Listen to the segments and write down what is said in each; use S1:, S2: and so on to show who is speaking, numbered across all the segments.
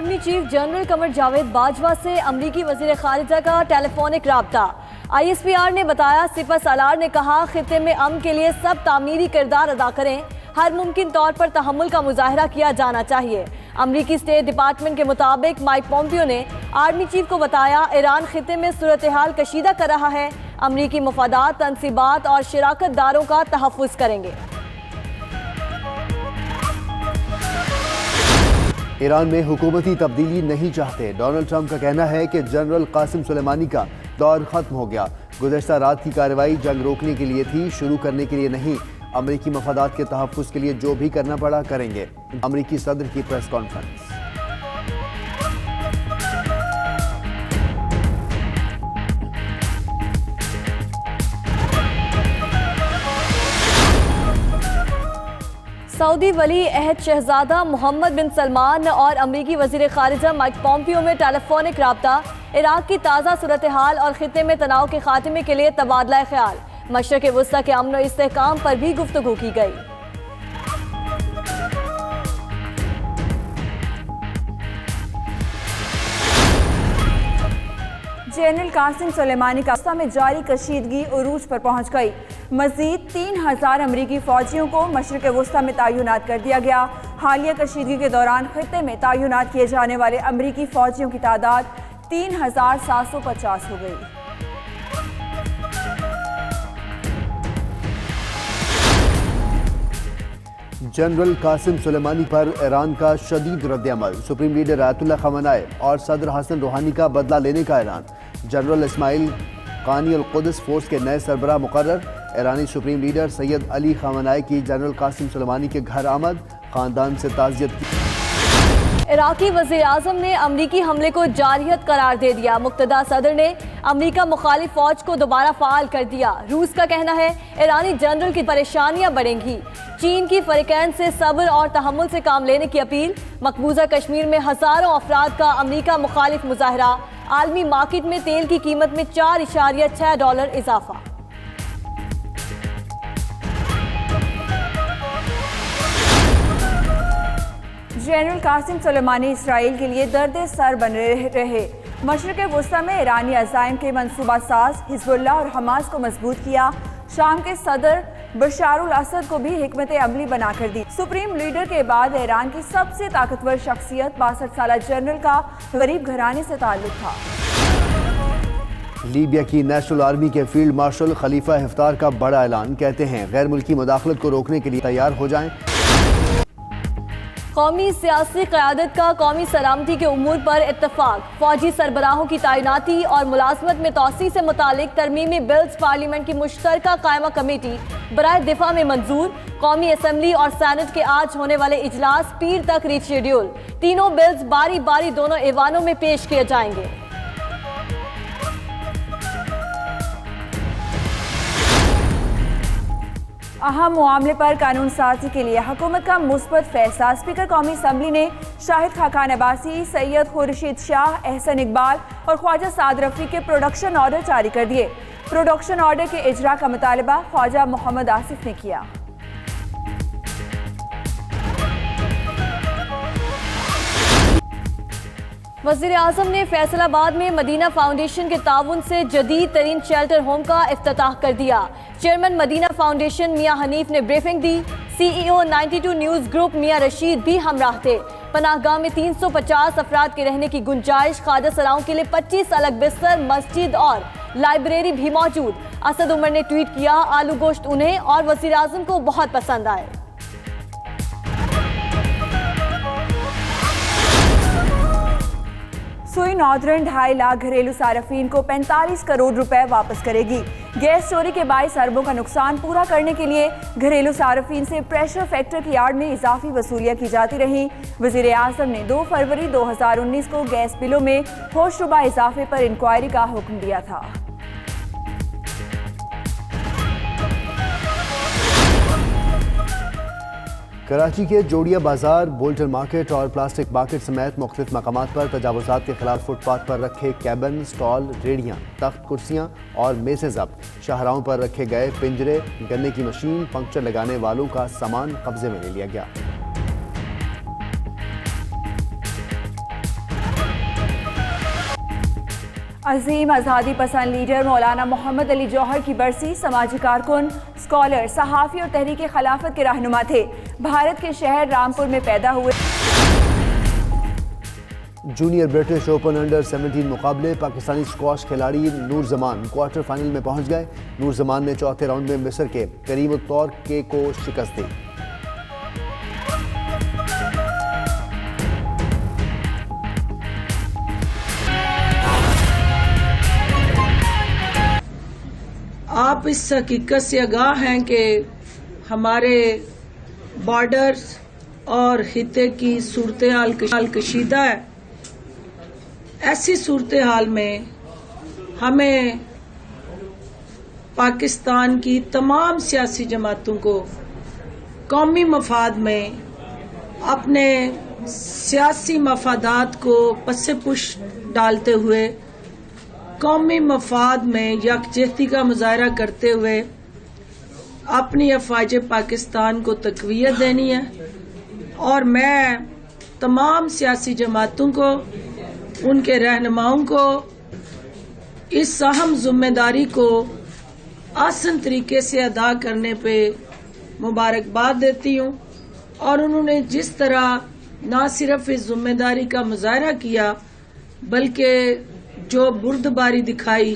S1: Army chief general Qamar Javed Bajwa سے امریکی وزیر خارجہ کا ٹیلی فونک رابطہ۔ ISPR نے بتایا سپہ سالار نے کہا خطے میں امن کے لیے سب تعمیری کردار ادا کریں، ہر ممکن طور پر تحمل کا مظاہرہ کیا جانا چاہیے۔ امریکی اسٹیٹ ڈپارٹمنٹ کے مطابق مائک پومپیو نے آرمی چیف کو بتایا ایران خطے میں صورتحال کشیدہ کر رہا ہے، امریکی مفادات، تنصیبات اور شراکت داروں کا تحفظ کریں گے۔
S2: ایران میں حکومتی تبدیلی نہیں چاہتے، ڈونلڈ ٹرمپ کا کہنا ہے کہ جنرل قاسم سلیمانی کا دور ختم ہو گیا، گزشتہ رات کی کارروائی جنگ روکنے کے لیے تھی، شروع کرنے کے لیے نہیں، امریکی مفادات کے تحفظ کے لیے جو بھی کرنا پڑا کریں گے۔ امریکی صدر کی پریس کانفرنس۔
S1: سعودی ولی عہد شہزادہ محمد بن سلمان اور امریکی وزیر خارجہ مائک پومپیو میں ٹیلی فونک رابطہ، عراق کی تازہ صورتحال اور خطے میں تناؤ کے خاتمے کے لیے تبادلہ خیال، مشرق وسطیٰ کے امن و استحکام پر بھی گفتگو کی گئی۔
S3: جنرل قاسم سلیمانی کا وسطیٰ میں جاری کشیدگی عروج پر پہنچ گئی، مزید 3000 امریکی فوجیوں کو مشرق وسطیٰ میں تعینات کر دیا گیا۔ حالیہ کشیدگی کے دوران خطے میں تعینات کیے جانے والے امریکی فوجیوں کی تعداد 3750 ہو گئی۔
S2: جنرل قاسم سلیمانی پر ایران کا شدید رد عمل، سپریم لیڈر آیت اللہ خامنہئی اور صدر حسن روحانی کا بدلہ لینے کا اعلان۔ جنرل اسماعیل قانی القدس فورس کے نئے سربراہ مقرر، ایرانی سپریم لیڈر سید علی خامنہئی کی جنرل قاسم سلیمانی کے گھر آمد، خاندان سے تعزیت کی۔
S1: عراقی وزیر اعظم نے امریکی حملے کو جارحیت قرار دے دیا، مقتدیٰ صدر نے امریکہ مخالف فوج کو دوبارہ فعال کر دیا۔ روس کا کہنا ہے ایرانی جنرل کی پریشانیاں بڑھیں گی، چین کی فریقین سے صبر اور تحمل سے کام لینے کی اپیل۔ مقبوضہ کشمیر میں ہزاروں افراد کا امریکہ مخالف مظاہرہ، عالمی مارکیٹ میں تیل کی قیمت میں $4.6 اضافہ۔
S3: جنرل قاسم سلیمانی اسرائیل کے لیے درد سر بنے رہے، مشرق وسطیٰ میں ایرانی عزائم کے منصوبہ ساز، حزب اللہ اور حماس کو مضبوط کیا، شام کے صدر بشار الاسد کو بھی حکمت عملی بنا کر دی۔ سپریم لیڈر کے بعد ایران کی سب سے طاقتور شخصیت 62 سالہ جنرل کا غریب گھرانے سے تعلق تھا۔
S2: لیبیا کی نیشنل آرمی کے فیلڈ مارشل خلیفہ حفتار کا بڑا اعلان، کہتے ہیں غیر ملکی مداخلت کو روکنے کے لیے تیار ہو جائیں۔
S1: قومی سیاسی قیادت کا قومی سلامتی کے امور پر اتفاق، فوجی سربراہوں کی تعیناتی اور ملازمت میں توسیع سے متعلق ترمیمی بلز پارلیمنٹ کی مشترکہ قائمہ کمیٹی برائے دفاع میں منظور۔ قومی اسمبلی اور سینٹ کے آج ہونے والے اجلاس پیر تک ری شیڈیول، تینوں بلز باری باری دونوں ایوانوں میں پیش کیے جائیں گے۔
S3: اہم معاملے پر قانون سازی کے لیے حکومت کا مثبت فیصلہ، اسپیکر قومی اسمبلی نے شاہد خاقان عباسی، سید خورشید شاہ، احسن اقبال اور خواجہ سعد رفیق کے پروڈکشن آرڈر جاری کر دیے۔ پروڈکشن آرڈر کے اجرا کا مطالبہ خواجہ محمد آصف نے کیا۔
S1: وزیر اعظم نے فیصل آباد میں مدینہ فاؤنڈیشن کے تعاون سے جدید ترین شیلٹر ہوم کا افتتاح کر دیا۔ چیئرمین مدینہ فاؤنڈیشن میاں حنیف نے بریفنگ دی، CEO 92 نیوز گروپ میاں رشید بھی ہمراہ تھے۔ پناہ گاہ میں 350 افراد کے رہنے کی گنجائش، خواجہ سراؤں کے لیے 25 الگ بستر، مسجد اور لائبریری بھی موجود۔ اسد عمر نے ٹویٹ کیا، آلو گوشت انہیں اور وزیر اعظم کو بہت پسند آئے۔
S3: سوئی ناردرن 2.5 لاکھ گھریلو صارفین کو 45 کروڑ روپے واپس کرے گی۔ گیس چوری کے باعث اربوں کا نقصان پورا کرنے کے لیے گھریلو صارفین سے پریشر فیکٹر کی آڑ میں اضافی وصولیاں کی جاتی رہیں۔ وزیر اعظم نے 2 فروری 2019 کو گیس بلوں میں ہوش ربا اضافے پر انکوائری کا حکم دیا تھا۔
S2: کراچی کے جوڑیا بازار، بولٹن مارکیٹ اور پلاسٹک مارکیٹ سمیت مختلف مقامات پر تجاوزات کے خلاف فٹ پاتھ پر رکھے کیبن، سٹال، ریڑیاں، تخت، کرسیاں اور میزیں ضبط، شاہراہوں پر رکھے گئے پنجرے، گنے کی مشین، پنکچر لگانے والوں کا سامان قبضے میں لے لیا گیا۔
S3: عظیم آزادی پسند لیڈر مولانا محمد علی جوہر کی برسی، سماجی کارکن، اسکالر، صحافی اور تحریک خلافت کے رہنما تھے۔ بھارت کے شہر رامپور میں پیدا ہوئے۔
S2: جونیئر برٹش اوپن انڈر 17 مقابلے، پاکستانی اسکواش کھلاڑی نور زمان کوارٹر فائنل میں پہنچ گئے۔ نور زمان نے چوتھے راؤنڈ میں مصر کے کریم الطور کو شکست دی۔
S4: آپ اس حقیقت سے آگاہ ہیں کہ ہمارے بارڈرز اور خطے کی صورتحال کشیدہ ہے۔ ایسی صورتحال میں ہمیں پاکستان کی تمام سیاسی جماعتوں کو قومی مفاد میں اپنے سیاسی مفادات کو پس پش ڈالتے ہوئے قومی مفاد میں یکجہتی کا مظاہرہ کرتے ہوئے اپنی افواج پاکستان کو تقویت دینی ہے، اور میں تمام سیاسی جماعتوں کو، ان کے رہنماؤں کو اس اہم ذمہ داری کو آسن طریقے سے ادا کرنے پہ مبارکباد دیتی ہوں، اور انہوں نے جس طرح نہ صرف اس ذمہ داری کا مظاہرہ کیا بلکہ جو بردباری دکھائی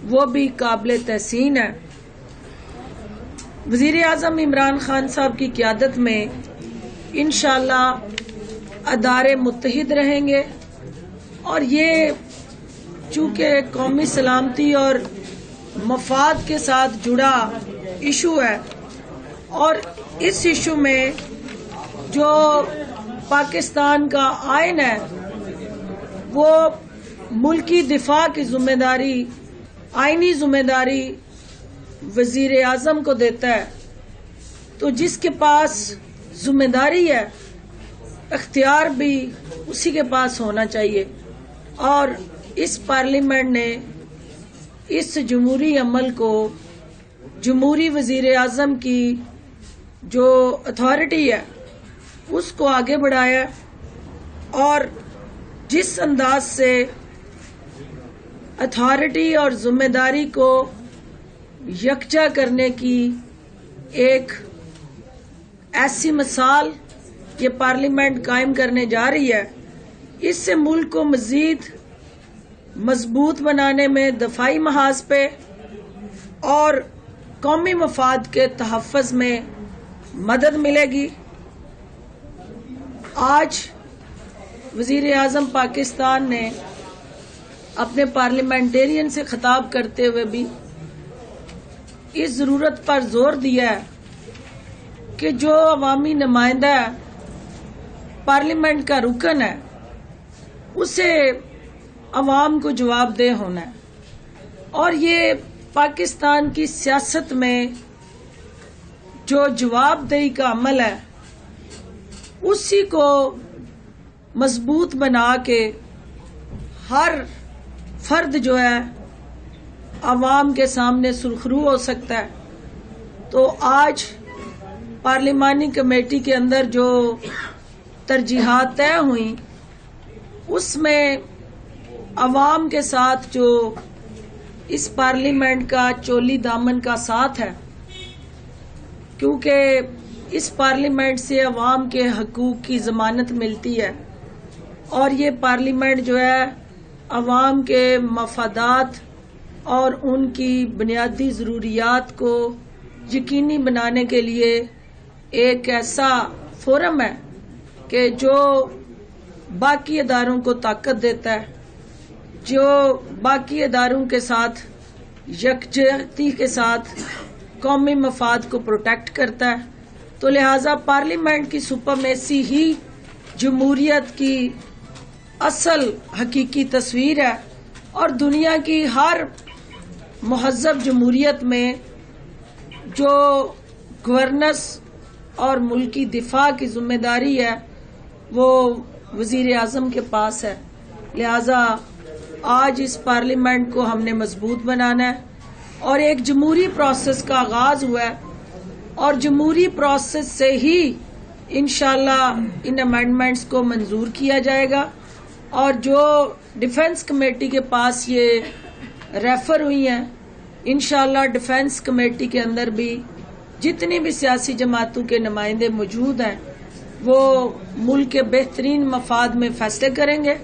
S4: وہ بھی قابل تحسین ہے۔ وزیر اعظم عمران خان صاحب کی قیادت میں انشاءاللہ ادارے متحد رہیں گے، اور یہ چونکہ قومی سلامتی اور مفاد کے ساتھ جڑا ایشو ہے، اور اس ایشو میں جو پاکستان کا آئین ہے وہ ملکی دفاع کی ذمہ داری، آئینی ذمہ داری وزیر اعظم کو دیتا ہے، تو جس کے پاس ذمہ داری ہے اختیار بھی اسی کے پاس ہونا چاہیے، اور اس پارلیمنٹ نے اس جمہوری عمل کو، جمہوری وزیر اعظم کی جو اتھارٹی ہے اس کو آگے بڑھایا، اور جس انداز سے اتھارٹی اور ذمہ داری کو یکجا کرنے کی ایک ایسی مثال یہ پارلیمنٹ قائم کرنے جا رہی ہے، اس سے ملک کو مزید مضبوط بنانے میں دفاعی محاذ پہ اور قومی مفاد کے تحفظ میں مدد ملے گی۔ آج وزیر اعظم پاکستان نے اپنے پارلیمنٹیرین سے خطاب کرتے ہوئے بھی اس ضرورت پر زور دیا ہے کہ جو عوامی نمائندہ پارلیمنٹ کا رکن ہے اسے عوام کو جواب دہ ہونا ہے، اور یہ پاکستان کی سیاست میں جو جواب دہی کا عمل ہے اسی کو مضبوط بنا کے ہر فرد جو ہے عوام کے سامنے سرخرو ہو سکتا ہے۔ تو آج پارلیمانی کمیٹی کے اندر جو ترجیحات طے ہوئیں اس میں عوام کے ساتھ جو اس پارلیمنٹ کا چولی دامن کا ساتھ ہے، کیونکہ اس پارلیمنٹ سے عوام کے حقوق کی ضمانت ملتی ہے، اور یہ پارلیمنٹ جو ہے عوام کے مفادات اور ان کی بنیادی ضروریات کو یقینی بنانے کے لیے ایک ایسا فورم ہے کہ جو باقی اداروں کو طاقت دیتا ہے، جو باقی اداروں کے ساتھ یکجہتی کے ساتھ قومی مفاد کو پروٹیکٹ کرتا ہے۔ تو لہٰذا پارلیمنٹ کی سپرمیسی ہی جمہوریت کی اصل حقیقی تصویر ہے، اور دنیا کی ہر مہذب جمہوریت میں جو گورننس اور ملکی دفاع کی ذمہ داری ہے وہ وزیر اعظم کے پاس ہے۔ لہذا آج اس پارلیمنٹ کو ہم نے مضبوط بنانا ہے، اور ایک جمہوری پروسیس کا آغاز ہوا ہے، اور جمہوری پروسیس سے ہی انشاءاللہ ان امینڈمنٹس کو منظور کیا جائے گا، اور جو ڈیفنس کمیٹی کے پاس یہ ریفر ہوئی ہیں، انشاءاللہ ڈیفنس کمیٹی کے اندر بھی جتنی بھی سیاسی جماعتوں کے نمائندے موجود ہیں وہ ملک کے بہترین مفاد میں فیصلے کریں گے